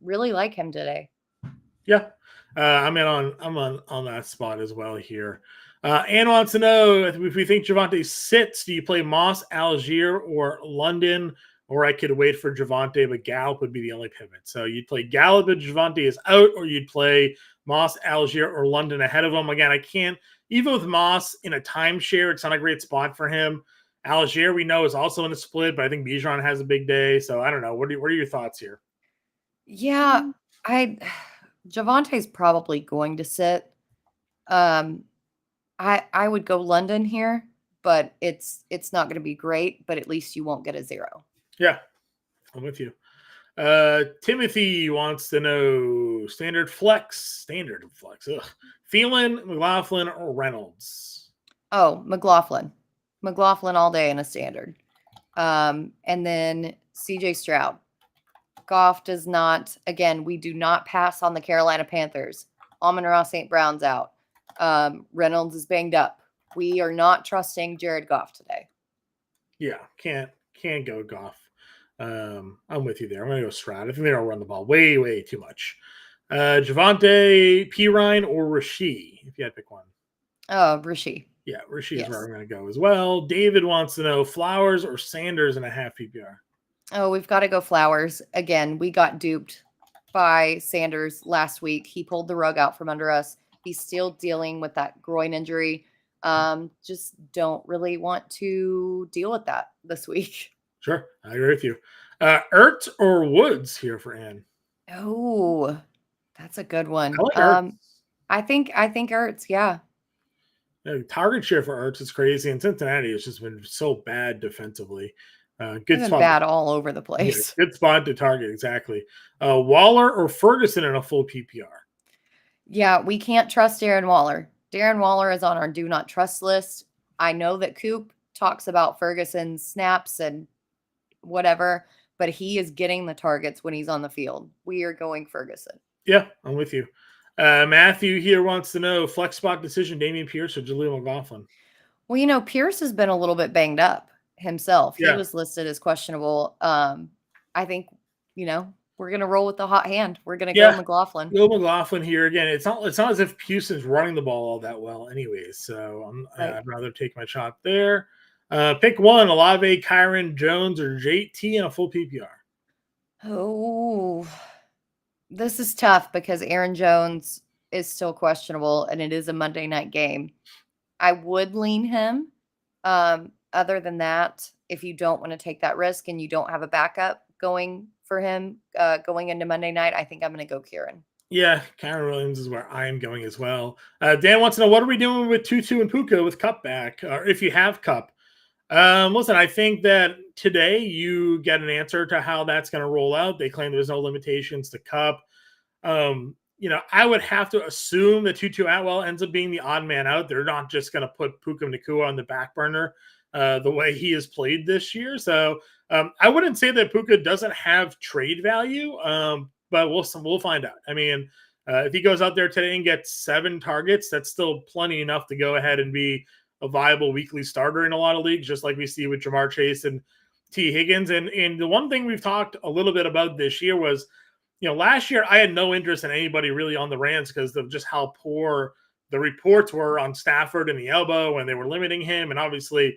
Really like him today. Yeah, I'm on that spot as well here. Ann wants to know if we think Javonte sits, do you play Moss, Algier, or London? Or I could wait for Javonte, but Gallup would be the only pivot. So you'd play Gallup if Javonte is out, or you'd play Moss, Algier, or London ahead of him. Again, I can't, even with Moss in a timeshare, it's not a great spot for him. Algier, we know, is also in a split, but I think Bijan has a big day. So I don't know. What are your thoughts here? Yeah, Javonte's probably going to sit. I would go London here, but it's not going to be great, but at least you won't get a 0. Yeah, I'm with you. Timothy wants to know standard flex. Ugh. Phelan, McLaughlin, or Reynolds? Oh, McLaughlin all day in a standard. And then CJ Stroud. Goff does not, again, we do not pass on the Carolina Panthers. Amon-Ra St. Brown's out. Reynolds is banged up. We are not trusting Jared Goff today. Yeah, can't go Goff. I'm with you there. I'm going to go Stroud. I think they don't run the ball way, way too much. Javonte, P. Ryan, or Rashee, if you had to pick one. Oh, Rashee. Yeah, Rashee is where I'm going to go as well. David wants to know Flowers or Sanders in a half PPR. Oh, we've got to go Flowers. Again, we got duped by Sanders last week. He pulled the rug out from under us. He's still dealing with that groin injury. Just don't really want to deal with that this week. Sure, I agree with you. Ertz or Woods here for Ann? Oh, that's a good one. I like Ertz. I think Ertz, yeah. Target share for Ertz is crazy, and Cincinnati has just been so bad defensively. Good spot. Bad all over the place. Yeah, good spot to target, exactly. Waller or Ferguson in a full PPR? Yeah, we can't trust Darren Waller. Darren Waller is on our do not trust list. I know that Coop talks about Ferguson's snaps and whatever, but he is getting the targets when he's on the field. We are going Ferguson. Yeah, I'm with you. Matthew here wants to know flex spot decision, Dameon Pierce or Jaleel McLaughlin? Well, Pierce has been a little bit banged up himself. Yeah. He was listed as questionable. I think, we're going to roll with the hot hand. We're going to go McLaughlin. Go McLaughlin here again. It's not as if Houston's running the ball all that well anyways. So I'd rather take my shot there. Pick one, Olave, Kyron, Jones, or JT in a full PPR. Oh, this is tough because Aaron Jones is still questionable and it is a Monday night game. I would lean him. I other than that, if you don't want to take that risk and you don't have a backup going for him going into Monday night, I think I'm going to go Kieran. Yeah, Karen Williams is where I am going as well. Dan wants to know, what are we doing with Tutu and Puka with Cup back, or if you have Cup? Listen, I think that today you get an answer to how that's going to roll out. They claim there's no limitations to Cup. I would have to assume that Tutu Atwell ends up being the odd man out. They're not just going to put Puka Nacua on the back burner the way he has played this year. So I wouldn't say that Puka doesn't have trade value, but we'll find out. I mean, if he goes out there today and gets 7 targets, that's still plenty enough to go ahead and be a viable weekly starter in a lot of leagues, just like we see with Jamar Chase and T. Higgins. And the one thing we've talked a little bit about this year was, last year I had no interest in anybody really on the Rams because of just how poor the reports were on Stafford and the elbow, and they were limiting him. And obviously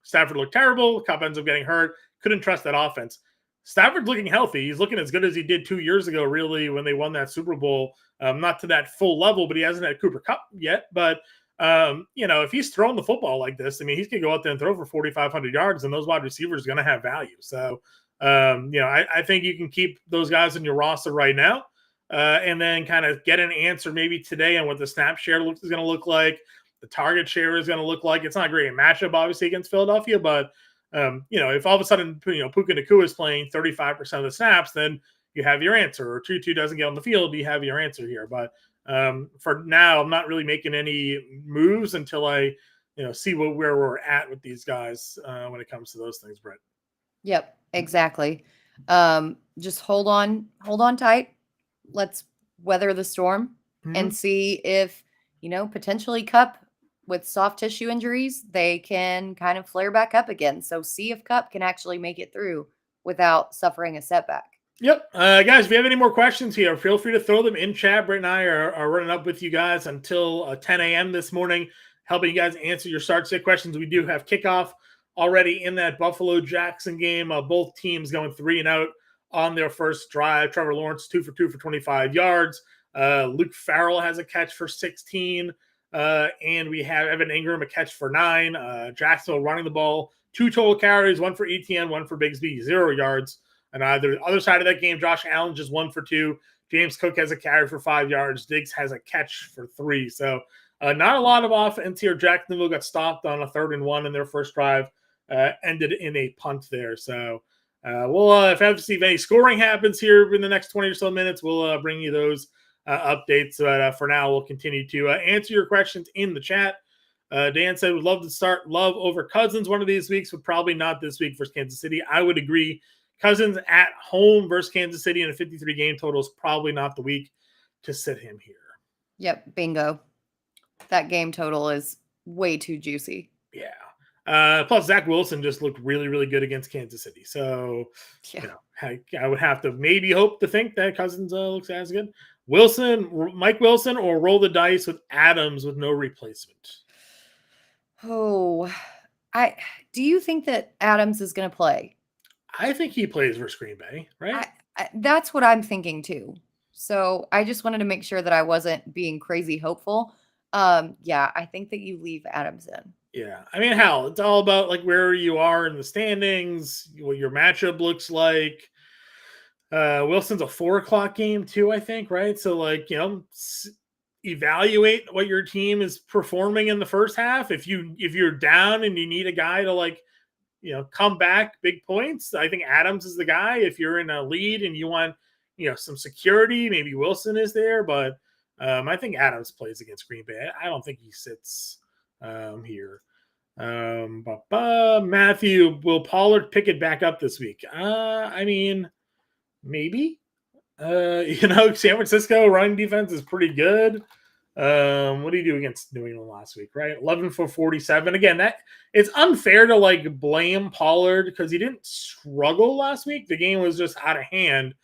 Stafford looked terrible. Cup ends up getting hurt. Couldn't trust that offense. Stafford's looking healthy. He's looking as good as he did 2 years ago, really, when they won that Super Bowl. Not to that full level, but he hasn't had Cooper Kupp yet. But, if he's throwing the football like this, I mean, he's going to go out there and throw for 4,500 yards, and those wide receivers are going to have value. So, I think you can keep those guys in your roster right now and then kind of get an answer maybe today on what the snap share is going to look like. The target share is going to look like. It's not a great matchup, obviously, against Philadelphia, but if all of a sudden, Puka Nacua is playing 35% of the snaps, then you have your answer. Or Tutu doesn't get on the field, you have your answer here. But for now, I'm not really making any moves until I, see where we're at with these guys when it comes to those things, Britt. Yep, exactly. Just hold on tight. Let's weather the storm and see if, potentially Cup with soft tissue injuries, they can kind of flare back up again. So see if Cup can actually make it through without suffering a setback. Yep. Guys, if you have any more questions here, feel free to throw them in chat. Britt and I are running up with you guys until 10 a.m. this morning, helping you guys answer your start sit questions. We do have kickoff already in that Buffalo-Jackson game. Both teams going 3 and out on their first drive. Trevor Lawrence 2 for 2 for 25 yards. Luke Farrell has a catch for 16. And we have Evan Ingram a catch for 9. Jacksonville running the ball, 2 total carries, 1 for ETN, 1 for Bigsby, 0 yards. And the other side of that game, Josh Allen just 1 for 2. James Cook has a carry for 5 yards. Diggs has a catch for 3. So not a lot of offense here. Jacksonville got stopped on a 3rd and 1 in their first drive. Ended in a punt there. So we'll if any scoring happens here in the next 20 or so minutes, we'll bring you those updates. But for now, we'll continue to answer your questions in the chat. Dan said, would love to start Love over Cousins one of these weeks, but probably not this week versus Kansas City. I would agree. Cousins at home versus Kansas City in a 53 game total is probably not the week to sit him here. Yep, bingo. That game total is way too juicy. Yeah. Plus, Zach Wilson just looked really, really good against Kansas City. So, I would have to maybe hope to think that Cousins looks as good. Mike Wilson, or roll the dice with Adams with no replacement? Oh, do you think that Adams is going to play? I think he plays versus Green Bay, right? That's what I'm thinking too. So I just wanted to make sure that I wasn't being crazy hopeful. I think that you leave Adams in. Yeah. I mean, hell, it's all about like where you are in the standings, what your matchup looks like. Wilson's a 4:00 game too, I think, right? So evaluate what your team is performing in the first half. If you're down and you need a guy to come back big points, I think Adams is the guy. If you're in a lead and you want, some security, maybe Wilson is there, but I think Adams plays against Green Bay. I don't think he sits here. Matthew, will Pollard pick it back up this week? I mean, maybe. San Francisco running defense is pretty good. What do you do against New England last week, right? 11 for 47. Again, that it's unfair to blame Pollard because he didn't struggle last week. The game was just out of hand.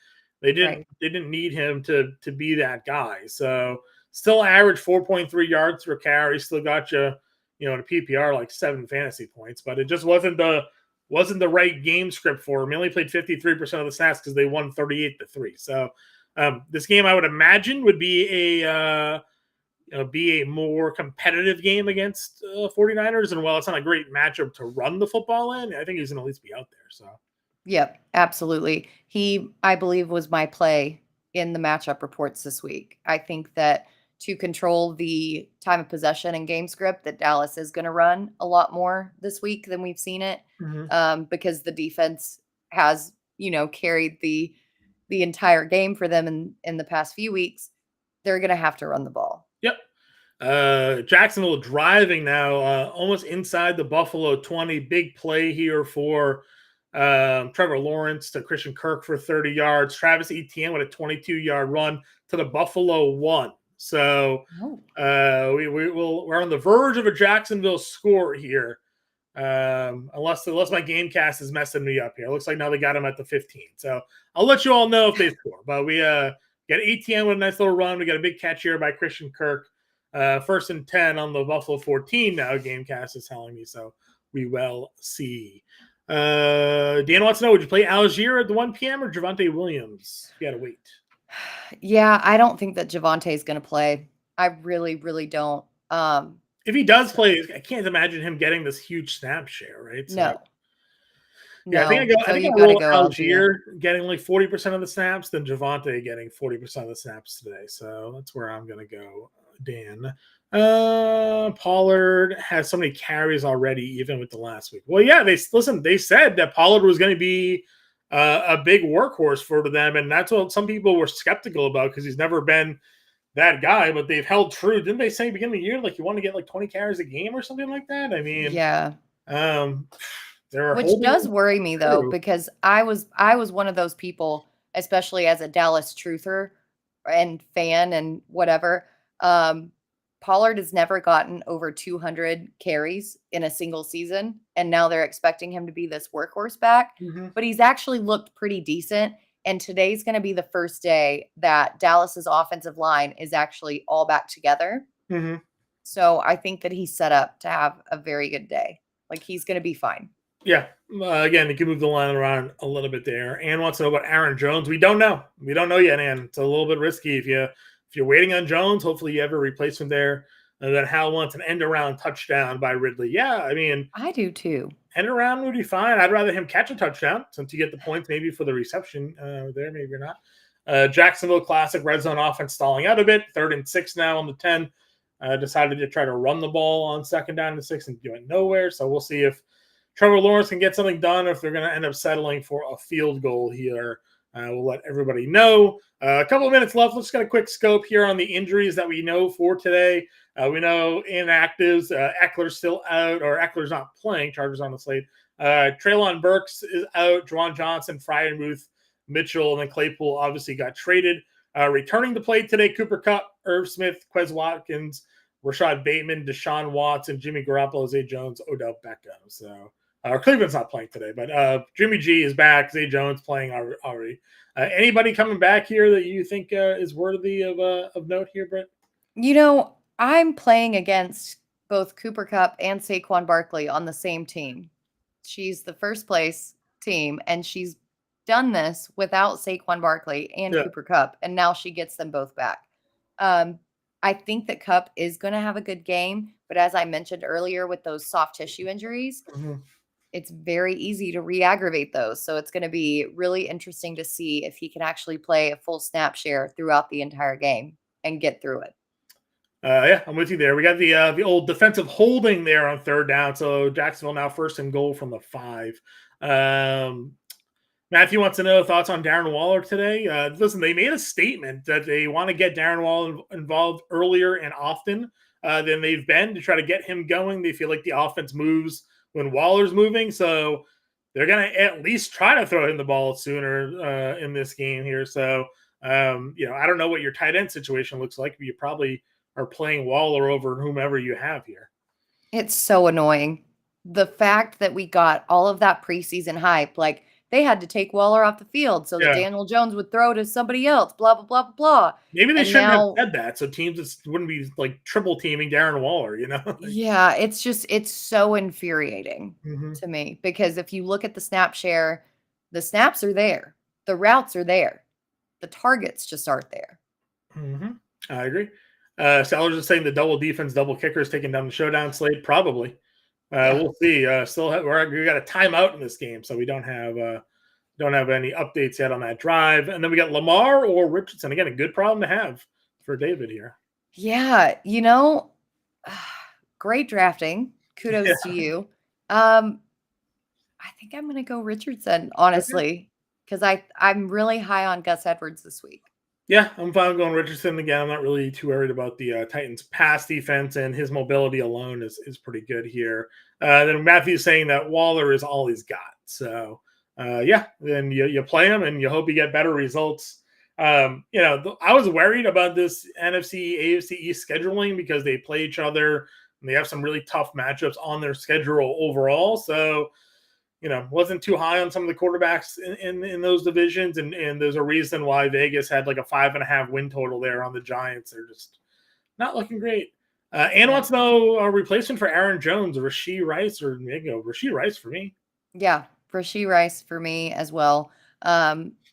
They didn't need him to be that guy. So still average 4.3 yards per carry. Still got you, in a PPR like 7 fantasy points, but it just wasn't the right game script for him. He only played 53% of the snaps because they won 38-3. So this game, I would imagine, would be a be a more competitive game against 49ers. And while it's not a great matchup to run the football in, I think he's going to at least be out there. So, yep, absolutely. He, I believe, was my play in the matchup reports this week. I think that to control the time of possession and game script, that Dallas is going to run a lot more this week than we've seen it, because the defense has, carried the entire game for them in the past few weeks. They're going to have to run the ball. Yep. Jacksonville driving now, almost inside the Buffalo 20. Big play here for Trevor Lawrence to Christian Kirk for 30 yards. Travis Etienne with a 22-yard run to the Buffalo 1. So we're on the verge of a Jacksonville score here. Unless my game cast is messing me up here. It looks like now they got him at the 15. So I'll let you all know if they score. But we got ATM with a nice little run. We got a big catch here by Christian Kirk. 1st and 10 on the Buffalo 14 now, game cast is telling me. So we will see. Dan wants to know, would you play Algier at the 1 p.m. or Javonte Williams? You got to wait. Yeah, I don't think that Javonte is going to play. I really, really don't. If he does play, I can't imagine him getting this huge snap share, right? So, no. I think I roll Algier getting like 40% of the snaps, then Javonte getting 40% of the snaps today. So that's where I'm going to go, Dan. Pollard has so many carries already, even with the last week. Well, yeah, they said that Pollard was going to be a big workhorse for them, and that's what some people were skeptical about because he's never been that guy, but they've held true. Didn't they say beginning of the year, like you want to get like 20 carries a game or something like that? I mean, yeah. Which does worry me though, because I was one of those people, especially as a Dallas truther and fan and whatever. Pollard has never gotten over 200 carries in a single season, and now they're expecting him to be this workhorse back. But he's actually looked pretty decent. And today's going to be the first day that Dallas's offensive line is actually all back together. So I think that he's set up to have a very good day. Like, he's going to be fine. Yeah. Again, you can move the line around a little bit there. Ann wants to know about Aaron Jones. We don't know. We don't know yet, Ann. It's a little bit risky. If you're waiting on Jones, hopefully you have a replacement there. And then Hal wants an end-around touchdown by Ridley. Yeah, I mean, I do too. End-around would be fine. I'd rather him catch a touchdown since you get the points maybe for the reception there. Maybe you're not. Jacksonville Classic red zone offense stalling out a bit. 3rd and 6 now on the 10. Decided to try to run the ball on 2nd down and 6 and went nowhere. So we'll see if Trevor Lawrence can get something done or if they're going to end up settling for a field goal here. We'll let everybody know. A couple of minutes left. Let's get a quick scope here on the injuries that we know for today. We know inactives. Eckler's still out, or Eckler's not playing. Chargers on the slate. Treylon Burks is out. Juwan Johnson, Freiermuth, Mitchell, and then Claypool obviously got traded. Returning to play today, Cooper Kupp, Irv Smith, Quez Watkins, Rashad Bateman, Deshaun Watson, Jimmy Garoppolo, Zay Jones, Odell Beckham. So Cleveland's not playing today, but Jimmy G is back. Zay Jones playing already. Anybody coming back here that you think is worthy of note here, Britt? I'm playing against both Cooper Kupp and Saquon Barkley on the same team. She's the first place team, and she's done this without Saquon Barkley and Cooper Kupp, and now she gets them both back. I think that Kupp is going to have a good game, but as I mentioned earlier with those soft tissue injuries, it's very easy to re-aggravate those. So it's going to be really interesting to see if he can actually play a full snap share throughout the entire game and get through it. Yeah, I'm with you there. We got the old defensive holding there on 3rd down. So Jacksonville now 1st and goal from the 5. Matthew wants to know thoughts on Darren Waller today. Listen, they made a statement that they want to get Darren Waller involved earlier and often than they've been to try to get him going. They feel like the offense moves when Waller's moving, so they're going to at least try to throw him the ball sooner in this game here. So, I don't know what your tight end situation looks like, but you probably are playing Waller over whomever you have here. It's so annoying. The fact that we got all of that preseason hype, like they had to take Waller off the field so that Daniel Jones would throw to somebody else, blah, blah, blah, blah. Maybe they shouldn't have said that, so teams just wouldn't be like triple teaming Darren Waller, Yeah, it's so infuriating to me, because if you look at the snap share, the snaps are there. The routes are there. The targets just aren't there. I agree. Sellers is saying the double defense, double kicker is taking down the showdown slate. Probably. Yeah. We'll see. We got a timeout in this game, so we don't have any updates yet on that drive. And then we got Lamar or Richardson. Again, a good problem to have for David here. Yeah, great drafting. Kudos to you. I think I'm going to go Richardson, honestly, because I'm really high on Gus Edwards this week. Yeah, I'm fine going Richardson again. I'm not really too worried about the Titans' pass defense, and his mobility alone is pretty good here. Then Matthew's saying that Waller is all he's got. So, then you play him, and you hope you get better results. I was worried about this NFC, AFC East scheduling because they play each other, and they have some really tough matchups on their schedule overall. So, wasn't too high on some of the quarterbacks in those divisions. And there's a reason why Vegas had like a 5.5 win total there on the Giants. They're just not looking great. Ann wants to know a replacement for Aaron Jones, or Rashee Rice, or Rashee Rice for me. Yeah, Rashee Rice for me as well.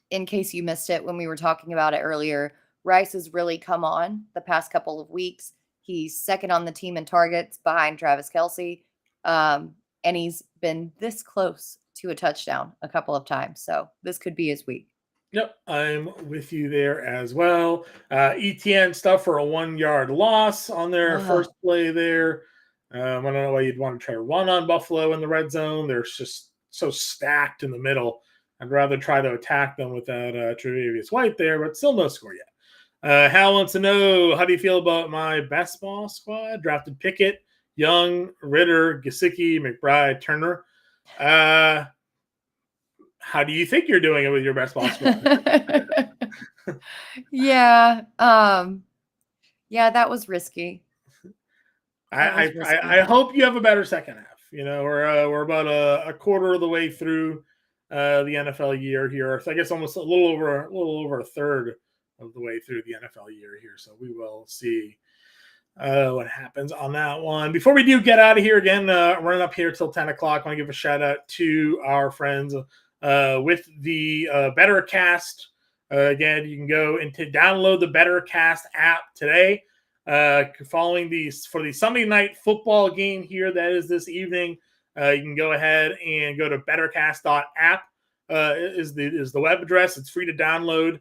In case you missed it when we were talking about it earlier, Rice has really come on the past couple of weeks. He's second on the team in targets behind Travis Kelce. And he's been this close to a touchdown a couple of times. So this could be his week. Yep, I'm with you there as well. ETN stuff for a 1-yard loss on their first play there. I don't know why you'd want to try to run on Buffalo in the red zone. They're just so stacked in the middle. I'd rather try to attack them without Tre'Davious White there, but still no score yet. Hal wants to know, how do you feel about my best ball squad? Drafted Pickett, Young, Ritter, Gesicki, McBride, Turner. How do you think you're doing it with your best ball squad? Yeah. That was risky. I hope you have a better second half. We're about a quarter of the way through the NFL year here. So I guess almost a little over a third of the way through the NFL year here. So we will see what happens on that one. Before we do get out of here again, running up here till 10 o'clock, I want to give a shout out to our friends with the Bettercast. Again, you can go and download the Bettercast app today. Following for the Sunday night football game here that is this evening, you can go ahead and go to bettercast.app is the web address. It's free to download,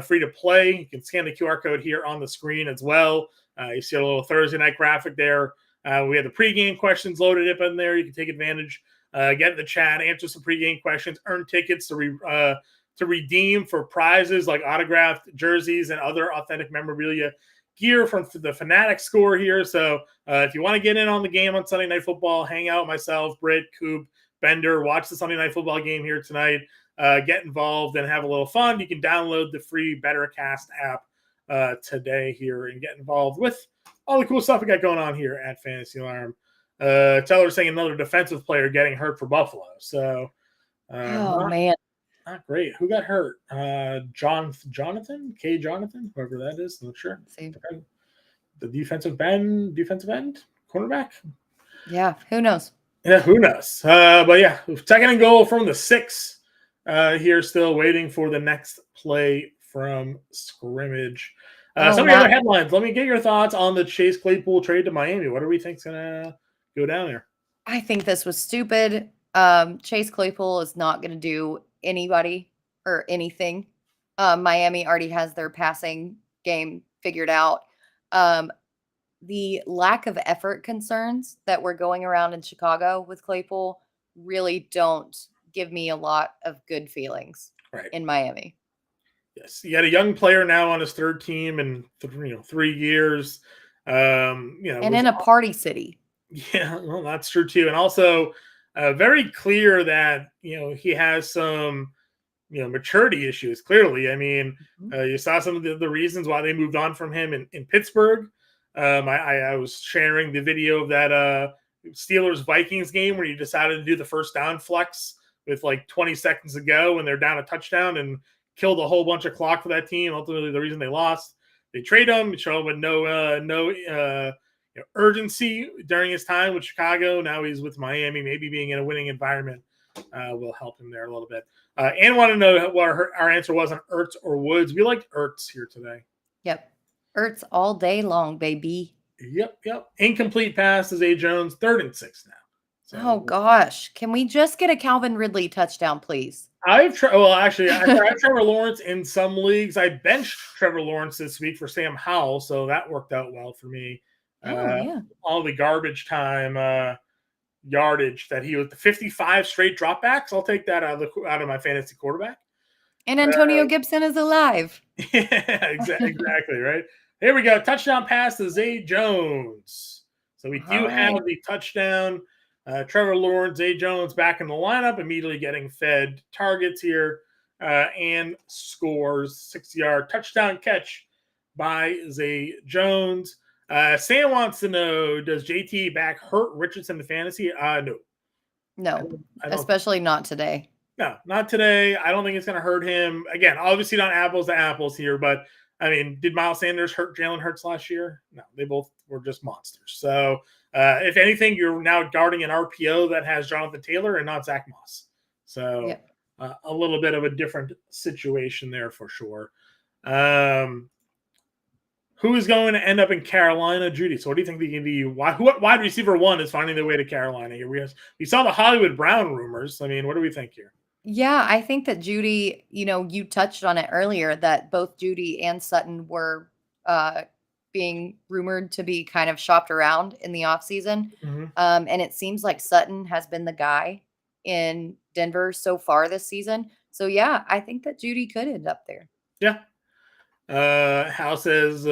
free to play. You can scan the QR code here on the screen as well. You see a little Thursday night graphic there. We have the pregame questions loaded up in there. You can take advantage, get in the chat, answer some pregame questions, earn tickets to redeem for prizes like autographed jerseys and other authentic memorabilia gear from the Fanatic score here. So if you want to get in on the game on Sunday Night Football, hang out with myself, Britt, Coop, Bender, watch the Sunday Night Football game here tonight, get involved and have a little fun. You can download the free Bettercast app today here and get involved with all the cool stuff we got going on here at Fantasy Alarm. Teller saying another defensive player getting hurt for Buffalo. So, man, not great. Who got hurt? Jonathan, whoever that is. I'm not sure. The defensive end, cornerback. Yeah, who knows? Yeah, who knows? But yeah, second and goal from the 6 here, still waiting for the next play from scrimmage. Some of the other headlines. Let me get your thoughts on the Chase Claypool trade to Miami. What do we think's gonna go down there? I think this was stupid. Chase Claypool is not going to do anybody or anything. Miami already has their passing game figured out. The lack of effort concerns that were going around in Chicago with Claypool really don't give me a lot of good feelings in Miami. Yes, he had a young player now on his third team in 3 years. And in a party city. Yeah, well, that's true too. And also very clear that he has some maturity issues. Clearly, I mean, you saw some of the reasons why they moved on from him in Pittsburgh. I was sharing the video of that Steelers Vikings game where he decided to do the first down flex with like 20 seconds to go when they're down a touchdown and killed a whole bunch of clock for that team. Ultimately, the reason they lost, they trade him, show him with no urgency during his time with Chicago. Now he's with Miami. Maybe being in a winning environment will help him there a little bit. And want to know what our answer was on Ertz or Woods. We liked Ertz here today. Yep. Ertz all day long, baby. Yep. Incomplete pass to Zay Jones, 3rd and 6 now. So, Oh gosh, can we just get a Calvin Ridley touchdown, please? I've actually, I tried Trevor Lawrence in some leagues. I benched Trevor Lawrence this week for Sam Howell, so that worked out well for me. Yeah. All the garbage time yardage that he was, the 55 straight dropbacks. I'll take that out of my fantasy quarterback. And Antonio Gibson is alive. Yeah, exactly right. Here we go. Touchdown pass to Zay Jones. So we do have the touchdown. Trevor Lawrence, Zay Jones back in the lineup, immediately getting fed targets here and scores. 60-yard touchdown catch by Zay Jones. Sam wants to know, does JT back hurt Richardson in fantasy? No. No, especially not today. No, not today. I don't think it's going to hurt him. Again, obviously not apples to apples here, but I mean, did Miles Sanders hurt Jalen Hurts last year? No, they both were just monsters. So, if anything, you're now guarding an RPO that has Jonathan Taylor and not Zach Moss. So, a little bit of a different situation there for sure. Who is going to end up in Carolina, Judy? So, what do you think what wide receiver 1 is finding their way to Carolina here? We saw the Hollywood Brown rumors. I mean, what do we think here? Yeah, I think that Judy, you touched on it earlier that both Judy and Sutton were being rumored to be kind of shopped around in the offseason. Mm-hmm. And it seems like Sutton has been the guy in Denver so far this season. So, yeah, I think that Judy could end up there. Yeah. Hal says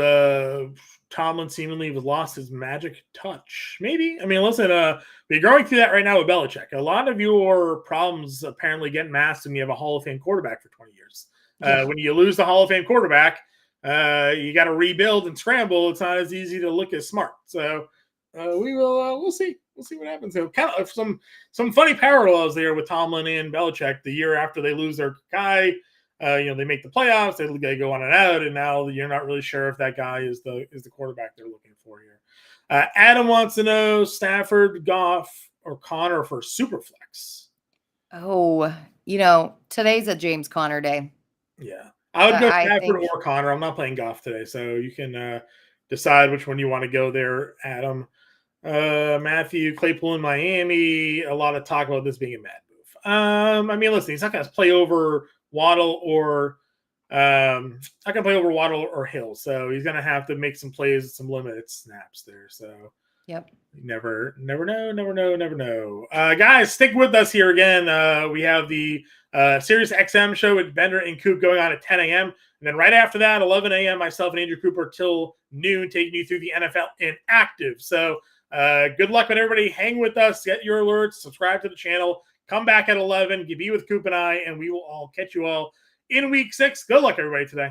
Tomlin seemingly lost his magic touch. Maybe. I mean, listen, we're going through that right now with Belichick. A lot of your problems apparently get masked when you have a Hall of Fame quarterback for 20 years. When you lose the Hall of Fame quarterback, you got to rebuild and scramble. It's not as easy to look as smart. So we'll see. We'll see what happens. So kind of some funny parallels there with Tomlin and Belichick. The year after they lose their guy, they make the playoffs, they go on and out, and now you're not really sure if that guy is the quarterback they're looking for here. Adam wants to know Stafford, Goff, or Connor for Superflex. Oh, today's a James Conner day. Yeah. I would go Stafford or Connor. I'm not playing Goff today, so you can decide which one you want to go there, Adam. Matthew, Claypool in Miami. A lot of talk about this being a mad move. I mean, listen, he's not going to play over Waddle or Hill, so he's gonna have to make some plays, some limited snaps there. So yep, you never know. Guys, stick with us here again. We have the Sirius XM show with Bender and Coop going on at 10 a.m. and then right after that, 11 a.m. myself and Andrew Cooper till noon, taking you through the NFL inactive. So good luck with everybody. Hang with us, get your alerts, subscribe to the channel. Come back at 11, be with Coop and I, and we will all catch you all in week 6. Good luck, everybody, today.